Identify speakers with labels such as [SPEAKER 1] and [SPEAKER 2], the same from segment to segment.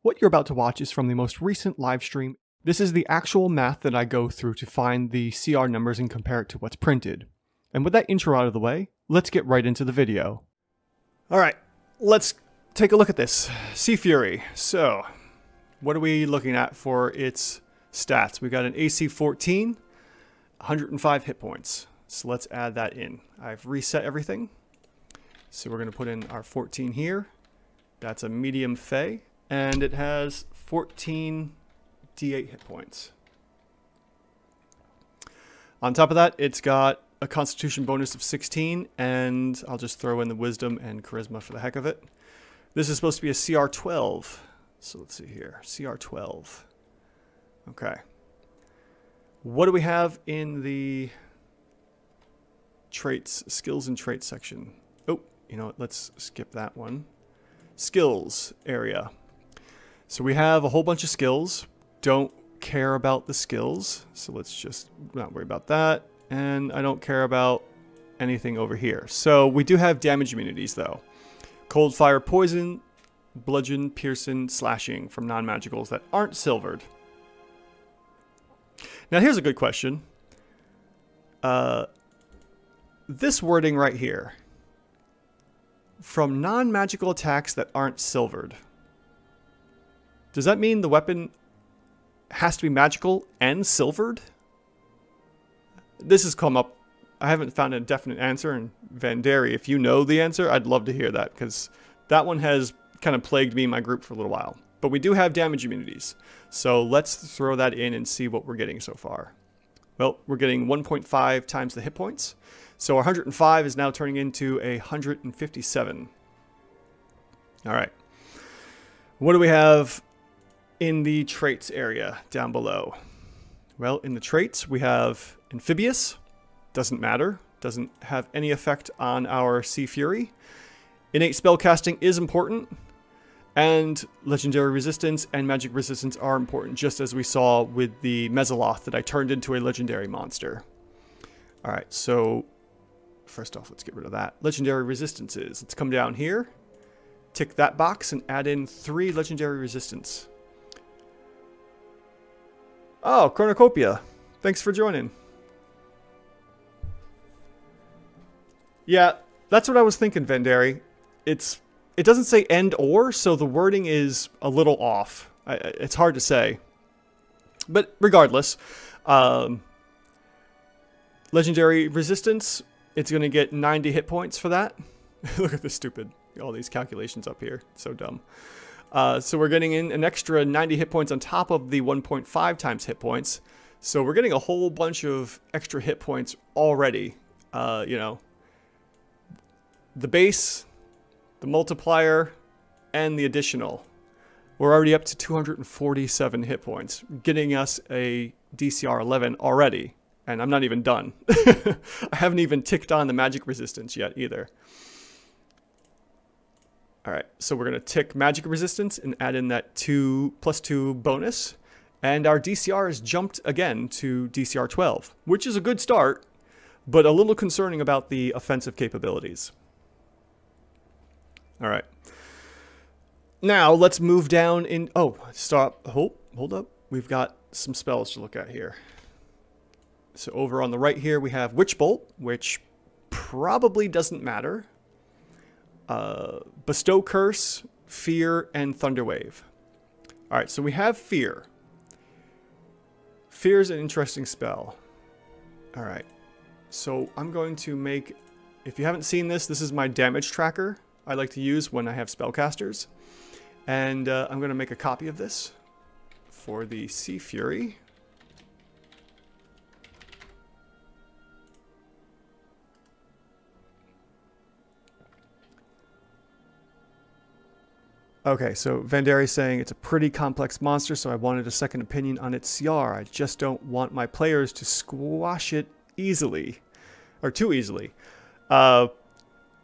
[SPEAKER 1] What you're about to watch is from the most recent live stream. This is the actual math that I go through to find the CR numbers and compare it to what's printed. And with that intro out of the way, let's get right into the video. Alright, let's take a look at this. Sea Fury. So, what are we looking at for its stats? We got an AC 14, 105 hit points. So let's add that in. I've reset everything. So we're going to put in our 14 here. That's a medium Fey. And it has 14 D8 hit points. On top of that, it's got a Constitution bonus of 16, and I'll just throw in the Wisdom and Charisma for the heck of it. This is supposed to be a CR 12. So let's see here. CR 12. Okay. What do we have in the traits, skills and traits section? Oh, you know what? Let's skip that one. Skills area. So we have a whole bunch of skills. Don't care about the skills, so let's just not worry about that. And I don't care about anything over here. So we do have damage immunities though. Cold, fire, poison, bludgeon, piercing, slashing from non-magicals that aren't silvered. Now here's a good question. This wording right here. From non-magical attacks that aren't silvered. Does that mean the weapon has to be magical and silvered? This has come up. I haven't found a definite answer. And Vanderi, if you know the answer, I'd love to hear that, because that one has kind of plagued me in my group for a little while. But we do have damage immunities. So let's throw that in and see what we're getting so far. Well, we're getting 1.5 times the hit points. So our 105 is now turning into a 157. All right. What do we have in the traits area down below? Well, in the traits, we have Amphibious. Doesn't matter. Doesn't have any effect on our Sea Fury. Innate spellcasting is important. And Legendary Resistance and Magic Resistance are important, just as we saw with the Mezoloth that I turned into a Legendary monster. Alright, so first off, let's get rid of that. Legendary Resistances. Let's come down here, tick that box, and add in 3 Legendary Resistance. Oh, Chronocopia. Thanks for joining. Yeah, that's what I was thinking, Vanderi. It doesn't say and or, so the wording is a little off. It's hard to say. But regardless, Legendary Resistance, it's going to get 90 hit points for that. Look at this stupid, all these calculations up here. So dumb. So we're getting in an extra 90 hit points on top of the 1.5 times hit points. So we're getting a whole bunch of extra hit points already. You know, the base, the multiplier, and the additional. We're already up to 247 hit points, getting us a DCR 11 already. And I'm not even done. I haven't even ticked on the magic resistance yet either. Alright, so we're going to tick magic resistance and add in that +2 bonus. And our DCR has jumped again to DCR 12, which is a good start, but a little concerning about the offensive capabilities. Alright. Now, let's move down in... Oh, stop. Hold up. We've got some spells to look at here. So over on the right here, we have Witch Bolt, which probably doesn't matter. Bestow Curse, Fear, and Thunderwave. Alright, so we have Fear. Fear is an interesting spell. Alright, so I'm going to make... If you haven't seen this, this is my damage tracker I like to use when I have spellcasters. And I'm going to make a copy of this for the Sea Fury. Okay, so Vanderi saying it's a pretty complex monster, so I wanted a second opinion on its CR. I just don't want my players to squash it easily, or too easily.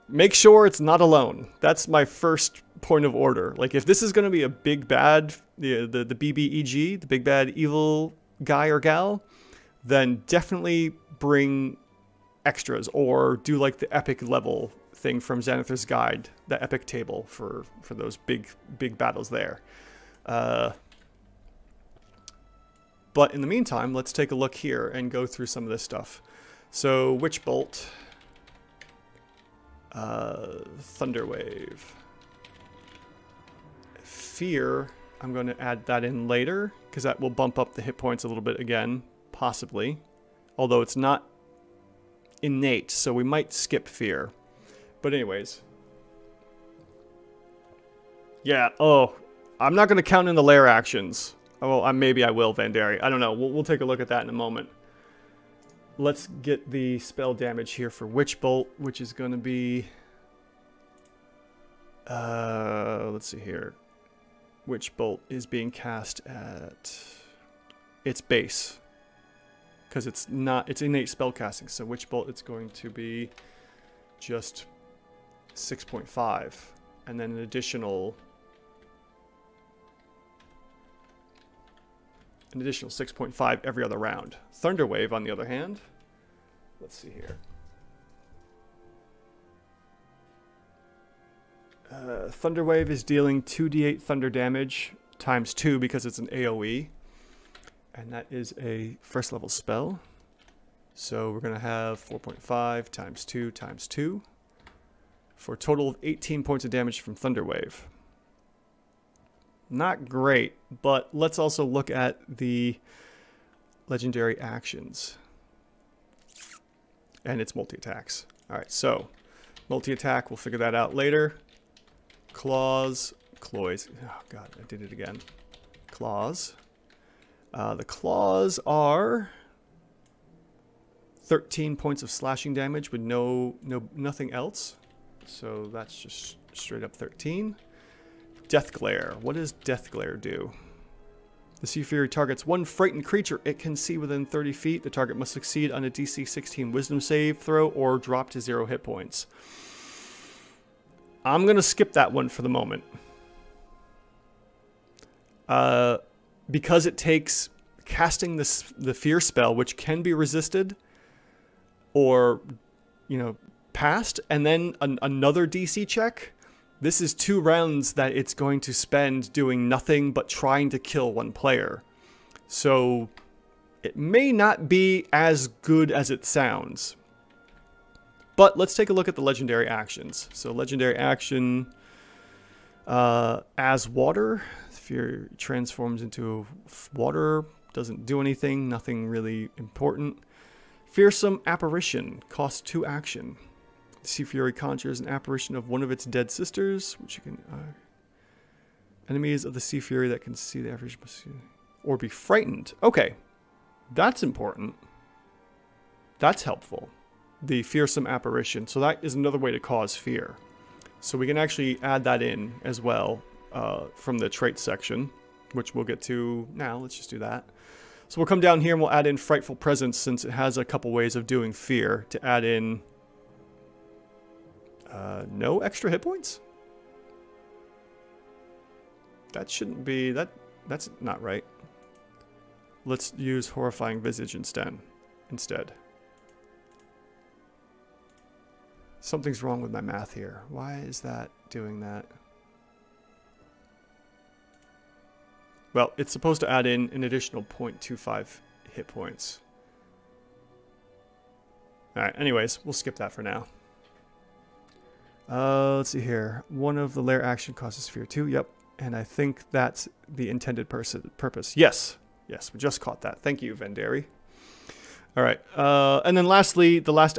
[SPEAKER 1] Make sure it's not alone. That's my first point of order. Like, if this is going to be a big bad, the BBEG, the big bad evil guy or gal, then definitely bring extras, or do like the epic level thing from Xanathar's Guide, the epic table for those big battles there. But in the meantime, let's take a look here and go through some of this stuff. So, Witch Bolt, Thunder Wave, Fear. I'm going to add that in later because that will bump up the hit points a little bit again, possibly. Although it's not innate, so we might skip Fear. But anyways. Yeah, oh, I'm not going to count in the lair actions. Oh, well, maybe I will, Vandari. I don't know. We'll take a look at that in a moment. Let's get the spell damage here for Witch Bolt, which is going to be... let's see here. Witch Bolt is being cast at its base. Because it's innate spellcasting. So Witch Bolt, it's going to be just 6.5. And then an additional 6.5 every other round. Thunder Wave, on the other hand, let's see here. Thunder Wave is dealing 2d8 thunder damage times 2 because it's an AoE. And that is a first level spell. So we're going to have 4.5 times 2 times 2 for a total of 18 points of damage from Thunder Wave. Not great, but let's also look at the legendary actions and its multi-attacks. Alright, so multi-attack, we'll figure that out later. Claws, Cloys. Oh god, I did it again. Claws. The claws are 13 points of slashing damage with nothing else. So that's just straight up 13. Death Glare. What does Death Glare do? The Sea Fury targets one frightened creature it can see within 30 feet. The target must succeed on a DC 16 Wisdom save throw or drop to 0 hit points. I'm going to skip that one for the moment. Because it takes casting the Fear spell, which can be resisted or, passed, and then another DC check. This is 2 rounds that it's going to spend doing nothing but trying to kill one player. So it may not be as good as it sounds. But let's take a look at the legendary actions. So legendary action, as water, Fear transforms into water, doesn't do anything, nothing really important. Fearsome Apparition, costs 2 action. The Sea Fury conjures an apparition of one of its dead sisters, which you can... enemies of the Sea Fury that can see the apparition or be frightened. Okay, that's important. That's helpful. The Fearsome Apparition. So that is another way to cause fear. So we can actually add that in as well from the traits section, which we'll get to now. Let's just do that. So we'll come down here and we'll add in Frightful Presence, since it has a couple ways of doing fear, to add in no extra hit points? That shouldn't be... That's not right. Let's use Horrifying Visage instead. Something's wrong with my math here. Why is that doing that? Well, it's supposed to add in an additional 0.25 hit points. Alright, anyways, we'll skip that for now. Let's see here. One of the lair action causes fear too. Yep. And I think that's the intended purpose. Yes. Yes, we just caught that. Thank you, Vandari. Alright. And then lastly, the last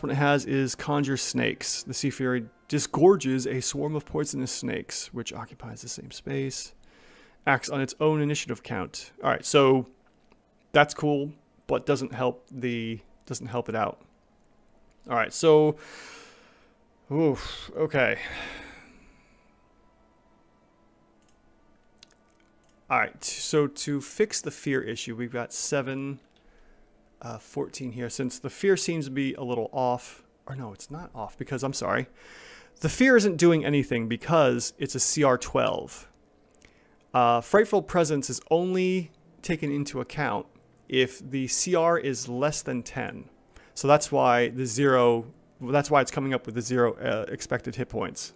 [SPEAKER 1] one it has is Conjure Snakes. The Sea Fury disgorges a swarm of poisonous snakes, which occupies the same space. Acts on its own initiative count. Alright, so that's cool, but doesn't help it out. Alright, so... Oof, okay. Alright, so to fix the fear issue, we've got 7, 14 here. Since the fear seems to be a little off, or no, it's not off, because, I'm sorry. The fear isn't doing anything because it's a CR 12. Frightful Presence is only taken into account if the CR is less than 10. So that's why the 0... That's why it's coming up with the 0 expected hit points.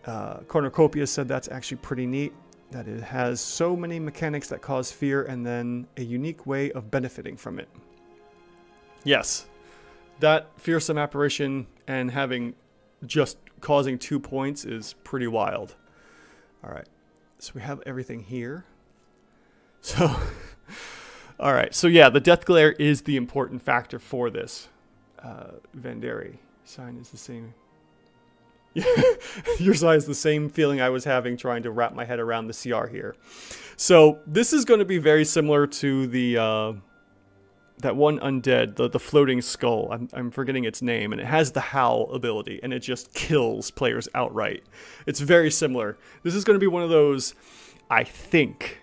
[SPEAKER 1] Cornucopia said that's actually pretty neat, that it has so many mechanics that cause fear and then a unique way of benefiting from it. Yes, that fearsome apparition and having just causing 2 points is pretty wild. All right, so we have everything here. So, all right, so yeah, the death glare is the important factor for this. Vanderi sign is the same. Your sign is the same feeling I was having trying to wrap my head around the CR here. So this is going to be very similar to the that one undead, the floating skull. I'm forgetting its name, and it has the howl ability, and it just kills players outright. It's very similar. This is going to be one of those, I think,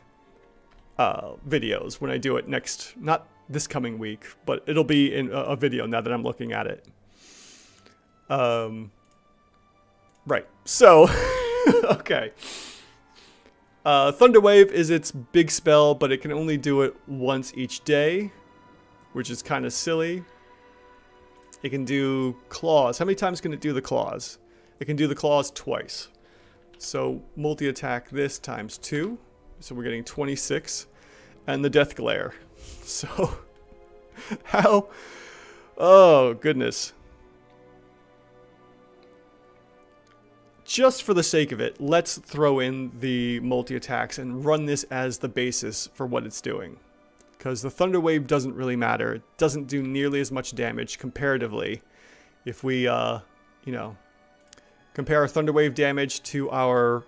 [SPEAKER 1] videos when I do it next, not this coming week, but it'll be in a video now that I'm looking at it. Right, so, okay. Thunderwave is its big spell, but it can only do it once each day, which is kind of silly. It can do claws. How many times can it do the claws? It can do the claws twice. So multi-attack this times 2. So we're getting 26. And the death glare. So, how? Oh, goodness. Just for the sake of it, let's throw in the multi-attacks and run this as the basis for what it's doing. Because the Thunder Wave doesn't really matter. It doesn't do nearly as much damage comparatively. If we, you know, compare our Thunder Wave damage to our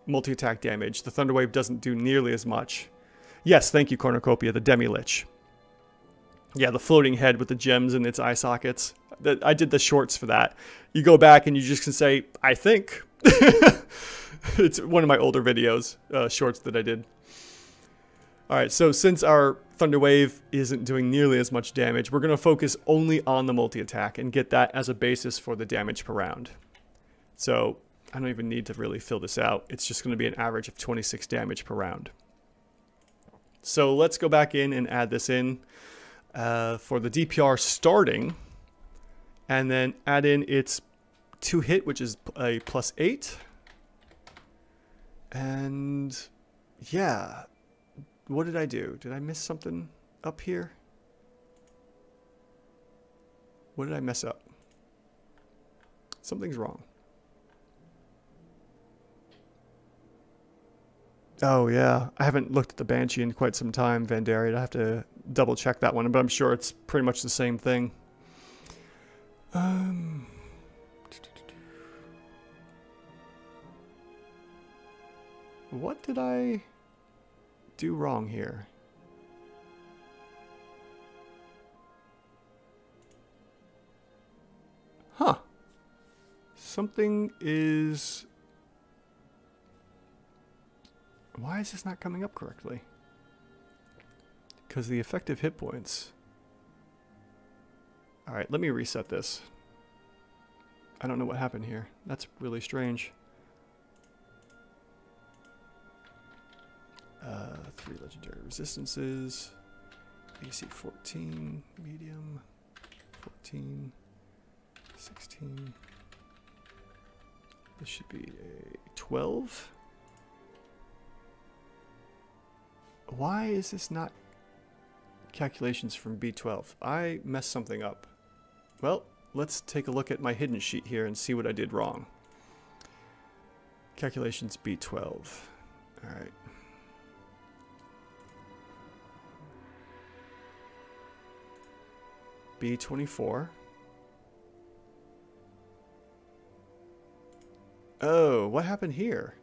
[SPEAKER 1] multi-attack damage, the Thunder Wave doesn't do nearly as much. Yes, thank you, Cornucopia, the Demi-Lich. Yeah, the floating head with the gems in its eye sockets. I did the shorts for that. You go back and you just can say, I think. It's one of my older videos, shorts that I did. Alright, so since our Thunder Wave isn't doing nearly as much damage, we're going to focus only on the multi-attack and get that as a basis for the damage per round. So, I don't even need to really fill this out. It's just going to be an average of 26 damage per round. So let's go back in and add this in for the DPR starting, and then add in its 2-hit, which is a +8. And yeah, what did I do? Did I miss something up here? What did I mess up? Something's wrong. Oh yeah, I haven't looked at the Banshee in quite some time, Vanderi. I have to double check that one, but I'm sure it's pretty much the same thing. What did I do wrong here? Huh. Something is... Why is this not coming up correctly? Because the effective hit points... Alright, let me reset this. I don't know what happened here. That's really strange. 3 legendary resistances. AC 14, medium, 14, 16. This should be a 12. Why is this not calculations from B12? I messed something up. Well, let's take a look at my hidden sheet here and see what I did wrong. Calculations B12. Alright. B24. Oh, what happened here?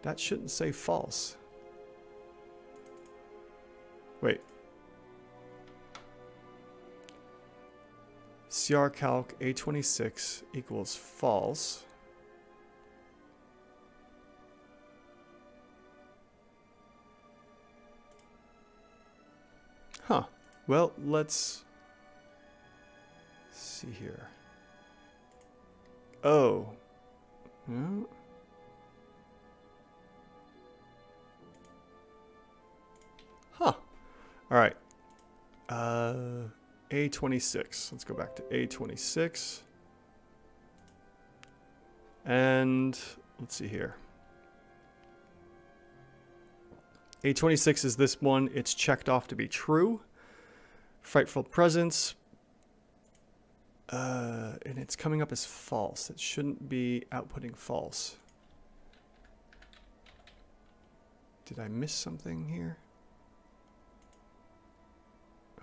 [SPEAKER 1] That shouldn't say false. Wait. CR calc A26 equals false. Huh. Well, let's see here. Oh. Hmm. Huh. All right. A26. Let's go back to A26. And let's see here. A26 is this one. It's checked off to be true. Frightful Presence. And it's coming up as false. It shouldn't be outputting false. Did I miss something here?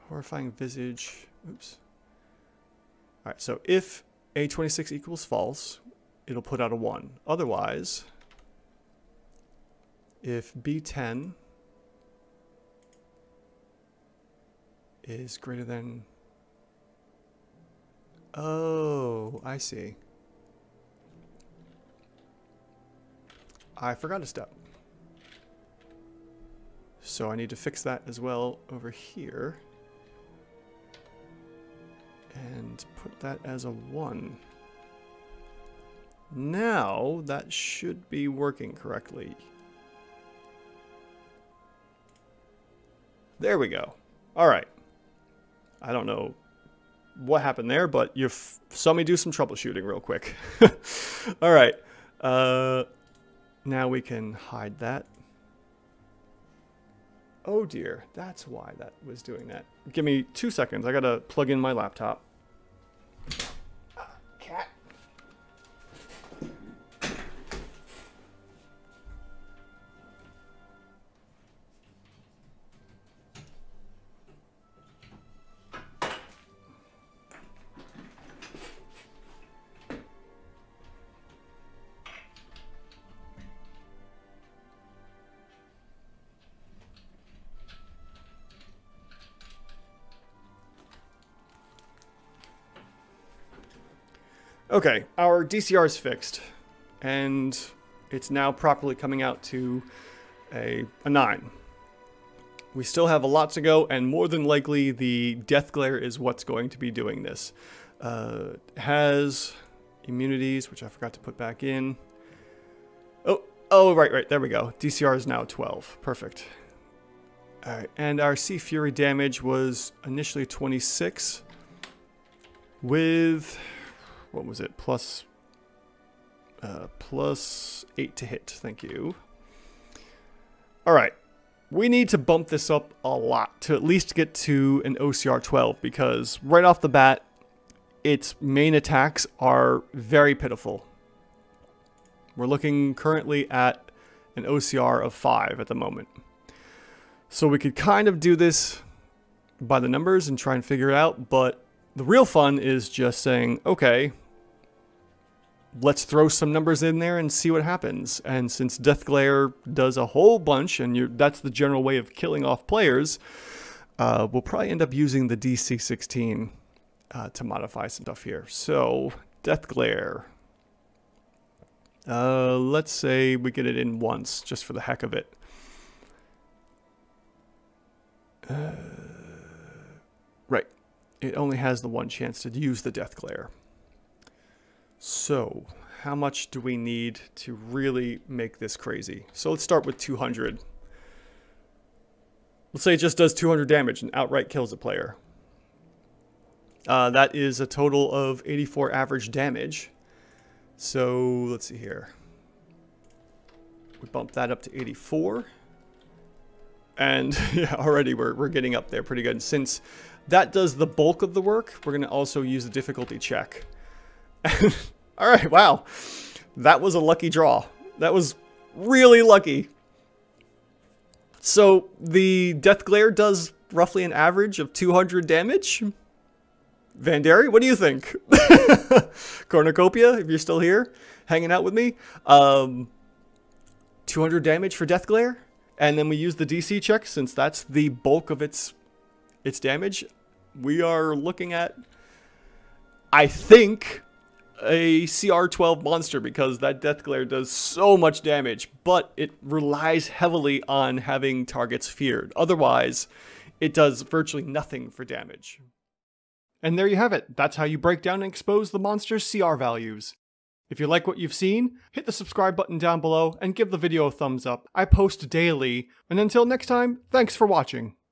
[SPEAKER 1] Horrifying Visage. Oops. Alright, so if A26 equals false, it'll put out a 1. Otherwise, if B10 is greater than... Oh, I see. I forgot a step. So I need to fix that as well over here. And put that as a 1. Now that should be working correctly. There we go. All right. I don't know what happened there, but you saw me do some troubleshooting real quick. All right. Now we can hide that. Oh dear, that's why that was doing that. Give me 2 seconds. I gotta plug in my laptop. Cat. Okay, our DCR is fixed, and it's now properly coming out to a 9. We still have a lot to go, and more than likely the Death Glare is what's going to be doing this. It has immunities, which I forgot to put back in. Oh, right, there we go. DCR is now 12. Perfect. All right, and our Sea Fury damage was initially 26 with... What was it? Plus 8 to hit. Thank you. All right. We need to bump this up a lot to at least get to an OCR 12 because right off the bat, its main attacks are very pitiful. We're looking currently at an OCR of 5 at the moment. So we could kind of do this by the numbers and try and figure it out, but the real fun is just saying, okay, let's throw some numbers in there and see what happens. And since Death Glare does a whole bunch, and that's the general way of killing off players, we'll probably end up using the DC-16 to modify some stuff here. So, Death Glare. Let's say we get it in once, just for the heck of it. Right. It only has the one chance to use the Death Glare. So, how much do we need to really make this crazy? So let's start with 200. Let's say it just does 200 damage and outright kills a player. That is a total of 84 average damage. So, let's see here. We bump that up to 84. And yeah, already we're getting up there pretty good. Since that does the bulk of the work, we're going to also use the difficulty check. All right, wow. That was a lucky draw. That was really lucky. So the Death Glare does roughly an average of 200 damage. Vandari, what do you think? Cornucopia, if you're still here, hanging out with me. 200 damage for Death Glare. And then we use the DC check since that's the bulk of its damage. We are looking at, I think, a CR12 monster because that Death Glare does so much damage, but it relies heavily on having targets feared. Otherwise, it does virtually nothing for damage. And there you have it. That's how you break down and expose the monster's CR values. If you like what you've seen, hit the subscribe button down below and give the video a thumbs up. I post daily, and until next time, thanks for watching.